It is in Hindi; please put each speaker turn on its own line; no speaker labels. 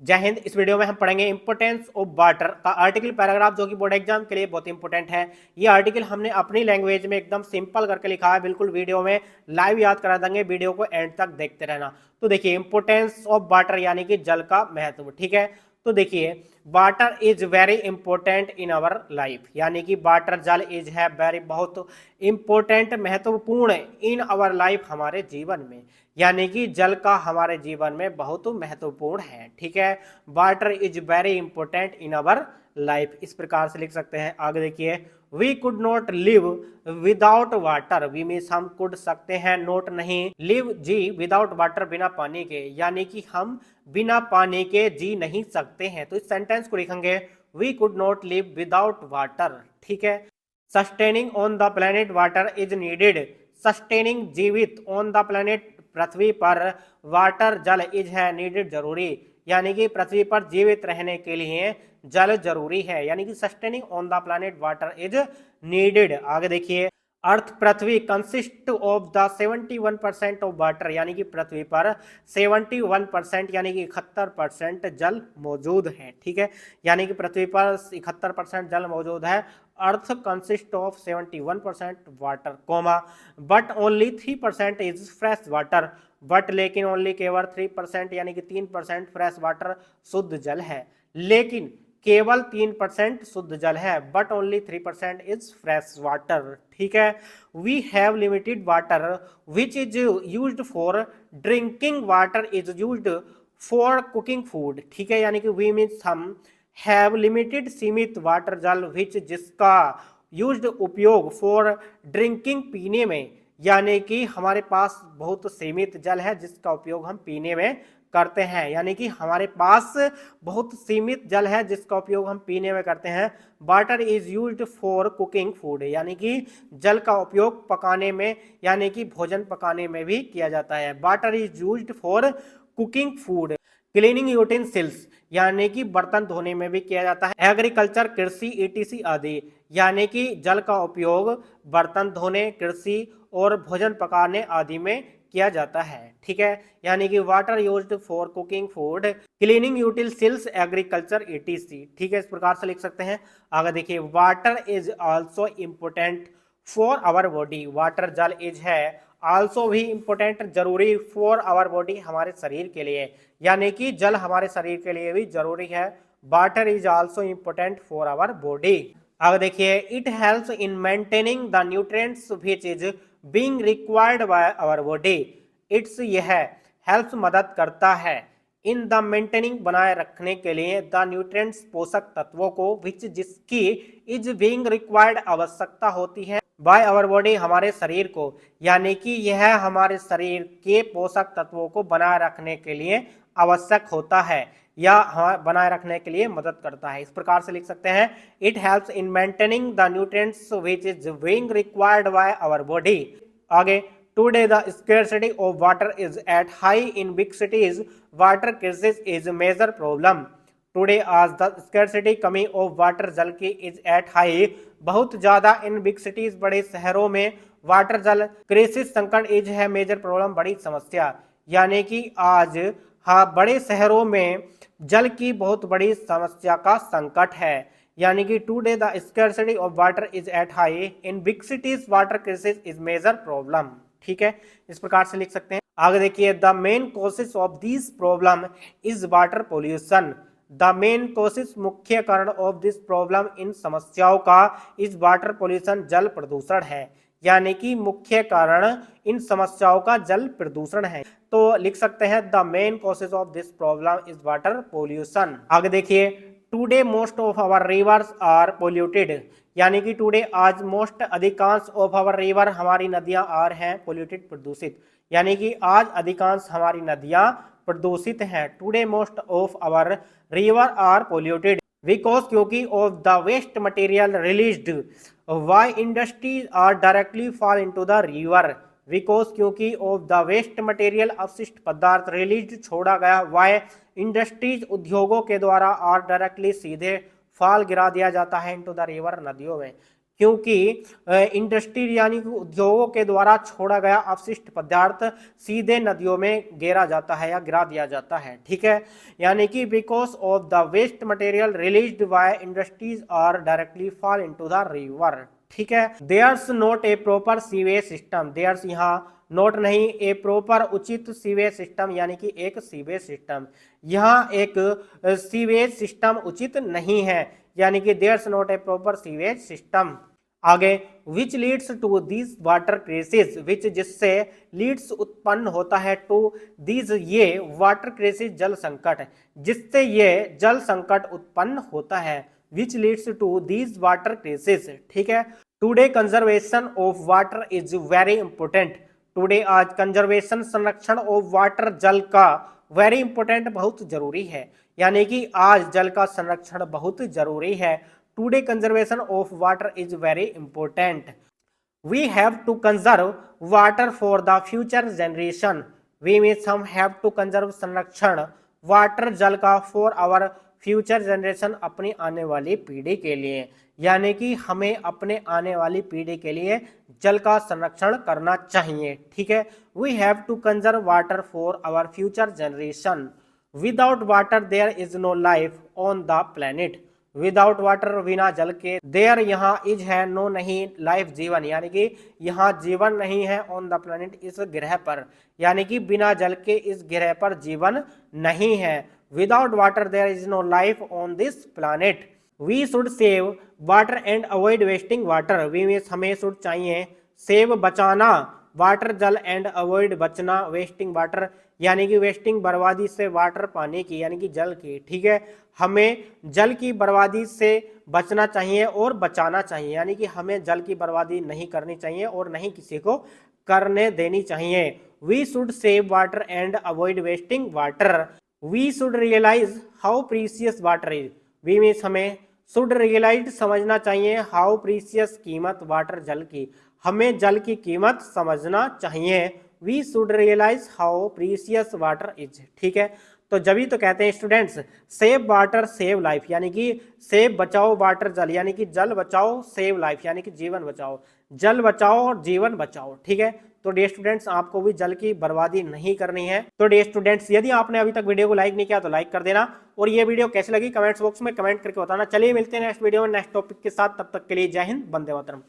जय हिंद। इस वीडियो में हम पढ़ेंगे इंपोर्टेंस ऑफ वाटर का आर्टिकल पैराग्राफ, जो कि बोर्ड एग्जाम के लिए बहुत इंपॉर्टेंट है। ये आर्टिकल हमने अपनी लैंग्वेज में एकदम सिंपल करके लिखा है, बिल्कुल वीडियो में लाइव याद करा देंगे, वीडियो को एंड तक देखते रहना। तो देखिए, इंपोर्टेंस ऑफ वाटर यानी कि जल का महत्व। ठीक है, तो देखिए, water is very important in our life, यानी कि वाटर जल इज है वेरी बहुत इंपॉर्टेंट महत्वपूर्ण इन अवर लाइफ हमारे जीवन में, यानी कि जल का हमारे जीवन में बहुत महत्वपूर्ण है। ठीक है, water is very important in our life, इस प्रकार से लिख सकते हैं। आगे देखिए, we could not live without water. We means हम कुड सकते हैं, नोट नहीं, लिव जी विदाउट वाटर बिना पानी के, यानी कि हम बिना पानी के जी नहीं सकते हैं। तो इस सेंटेंस को लिखेंगे, we could not live without water. ठीक है, sustaining on the planet water is needed. Sustaining जीवित ऑन द प्लेनेट पृथ्वी पर वाटर जल इज है नीडेड जरूरी, यानी कि पृथ्वी पर जीवित रहने के लिए जल जरूरी है, यानी कि sustaining on the planet water is needed. आगे देखिए, अर्थ पृथ्वी consist of the 71% of water, यानी कि पृथ्वी पर 71% यानी कि 71% जल मौजूद है। ठीक है, यानी कि पृथ्वी पर 71% जल मौजूद है। Earth consist of 71% water comma, but only 3% is fresh water. But लेकिन ओनली केवल 3% यानी कि 3% फ्रेश वाटर शुद्ध जल है, लेकिन केवल 3% शुद्ध जल है। But only 3% is fresh water. ठीक है, we have limited water which is used for drinking, water is used for cooking food. ठीक है, यानी कि वी मीन्स हम हैव लिमिटेड सीमित वाटर जल विच जिसका यूज्ड उपयोग फॉर ड्रिंकिंग पीने में, यानी कि हमारे पास बहुत सीमित जल है जिसका उपयोग हम पीने में करते हैं, यानी कि हमारे पास बहुत सीमित जल है जिसका उपयोग हम पीने में करते हैं। Water is used for cooking food, यानी कि जल का उपयोग पकाने में, यानी कि भोजन पकाने में भी किया जाता है। Water is used for cooking food, cleaning utensils, यानी कि बर्तन धोने में भी किया जाता है। एग्रीकल्चर, कृषि, ईटीसी आदि, यानी कि जल का उपयोग बर्तन धोने, कृषि और भोजन पकाने आदि में किया जाता है। ठीक है, यानी कि water used for cooking food, cleaning utensils, agriculture, etc. ठीक है, इस प्रकार से लिख सकते हैं। आगे देखिए, water is also important for our body. Water जल इज है आल्सो भी इंपॉर्टेंट, जरूरी, फॉर आवर बॉडी, हमारे शरीर के लिए, यानी कि जल हमारे शरीर के लिए भी जरूरी है। Water is also important for our body. आगे देखिए, it helps in maintaining the nutrients which is being required by our body. It's, यह हेल्प्स मदद करता है, इन द मेंटेनिंग बनाए रखने के लिए, द न्यूट्रिएंट्स पोषक तत्वों को, विच जिसकी, इज बीइंग रिक्वायर्ड आवश्यकता होती है, बाय आवर बॉडी हमारे शरीर को, यानी कि यह हमारे शरीर के पोषक तत्वों को बनाए रखने के लिए आवश्यक होता है या बनाए रखने के लिए मदद करता है। इस प्रकार से लिख सकते हैं, it helps in maintaining the nutrients which is being required by our body. आगे, today the scarcity of water is at high in big cities, water crisis is major problem. Today आज द स्कैर्सिटी, कमी ऑफ वाटर जल की, इज एट हाई बहुत ज्यादा, इन बिग सिटीज बड़े शहरों में, वाटर जल क्राइसिस संकट, इज है मेजर प्रॉब्लम बड़ी समस्या, यानी कि आज हाँ बड़े शहरों में जल की बहुत बड़ी समस्या का संकट है, यानी कि today the scarcity of water is at high in big cities, water crisis is major problem. ठीक है, इस प्रकार से लिख सकते हैं। आगे देखिए, the main causes of this problem is water pollution. The main causes, मुख्य कारण, ऑफ दिस प्रॉब्लम, इन समस्याओं का, इज वाटर पोल्यूशन, जल प्रदूषण है, यानी कि मुख्य कारण इन समस्याओं का जल प्रदूषण है। तो लिख सकते हैं, the main causes of this problem is water pollution. आगे देखिए, today most of our rivers are polluted, यानी कि टुडे आज, मोस्ट अधिकांश, ऑफ आवर रिवर हमारी नदियां, आर हैं पोल्यूटेड प्रदूषित, यानी कि आज अधिकांश हमारी नदियां प्रदूषित हैं। Today most of our river are polluted because, क्योंकि, of the waste material released by industries are directly fall into the river. Because, क्योंकि, ऑफ द वेस्ट मटेरियल अपशिष्ट पदार्थ, रिलीज्ड छोड़ा गया, वाई इंडस्ट्रीज उद्योगों के द्वारा, आर डायरेक्टली सीधे, फॉल गिरा दिया जाता है, इनटू द रिवर नदियों में, क्योंकि इंडस्ट्री यानी कि उद्योगों के द्वारा छोड़ा गया अपशिष्ट पदार्थ सीधे नदियों में गिरा जाता है या गिरा दिया जाता है। ठीक है, यानी कि because of the waste material released by industries are directly fall into the river. ठीक है, there's not a proper sewage system, there's यहाँ नोट नहीं, ए प्रॉपर उचित सीवेज सिस्टम यानी कि एक सीवेज सिस्टम, यहाँ एक सीवेज सिस्टम उचित नहीं है, यानी कि there's not a proper sewage system. आगे which leads to this water crisis, which जिससे लीड्स उत्पन्न होता है, टू दिस ये वाटर क्राइसिस जल संकट, जिससे ये जल संकट उत्पन्न होता है, which leads to this water crisis. ठीक है, today conservation of water is very important, today आज कंजर्वेशन संरक्षण ऑफ वाटर जल का वेरी इंपॉर्टेंट बहुत जरूरी है, यानी कि आज जल का संरक्षण बहुत जरूरी है। Today conservation of water is very important. We have to conserve water for the future generation, we means हम हैव टू कंजर्व संरक्षण वाटर जल का फॉर आवर फ्यूचर जनरेशन अपनी आने वाली पीढ़ी के लिए, यानी कि हमें अपने आने वाली पीढ़ी के लिए जल का संरक्षण करना चाहिए। ठीक है, we have to conserve water for our future generation, without water there is no life on the planet, without water बिना जल के, देयर यहाँ इज है नो नहीं, लाइफ जीवन, यानी कि यहाँ जीवन नहीं है, ऑन द प्लेनेट इस ग्रह पर, यानी कि बिना जल के इस ग्रह पर जीवन नहीं है। Without water there is no life on this planet. We should save water and avoid wasting water, we means हमें शुड चाहिए सेव बचाना वाटर जल एंड अवॉइड बचना वेस्टिंग वाटर, यानी कि वेस्टिंग बर्बादी से वाटर पानी की यानी कि जल की। ठीक है, हमें जल की बर्बादी से बचना चाहिए और बचाना चाहिए, यानी कि हमें जल की बर्बादी नहीं करनी चाहिए और नहीं किसी को करने देनी चाहिए। We should save water and avoid wasting water, we should realise how precious water is, we means हमें शुड रियलाइज समझना चाहिए हाउ प्रीसियस कीमत वाटर जल की, हमें जल की कीमत समझना चाहिए। We should realise how precious water is. ठीक है, तो जब ही तो कहते हैं students save water save life, यानी कि सेव बचाओ वाटर जल, यानी कि जल बचाओ, सेव लाइफ यानी कि जीवन बचाओ, जल बचाओ और जीवन बचाओ। ठीक है, तो डियर स्टूडेंट्स आपको भी जल की बर्बादी नहीं करनी है। तो डियर स्टूडेंट्स यदि आपने अभी तक वीडियो को लाइक नहीं किया तो लाइक कर देना, और ये वीडियो कैसी लगी कमेंट्स बॉक्स में कमेंट करके बताना। चलिए मिलते हैं नेक्स्ट वीडियो में नेक्स्ट टॉपिक के साथ, तब तक के लिए जय हिंद, वंदे मातरम।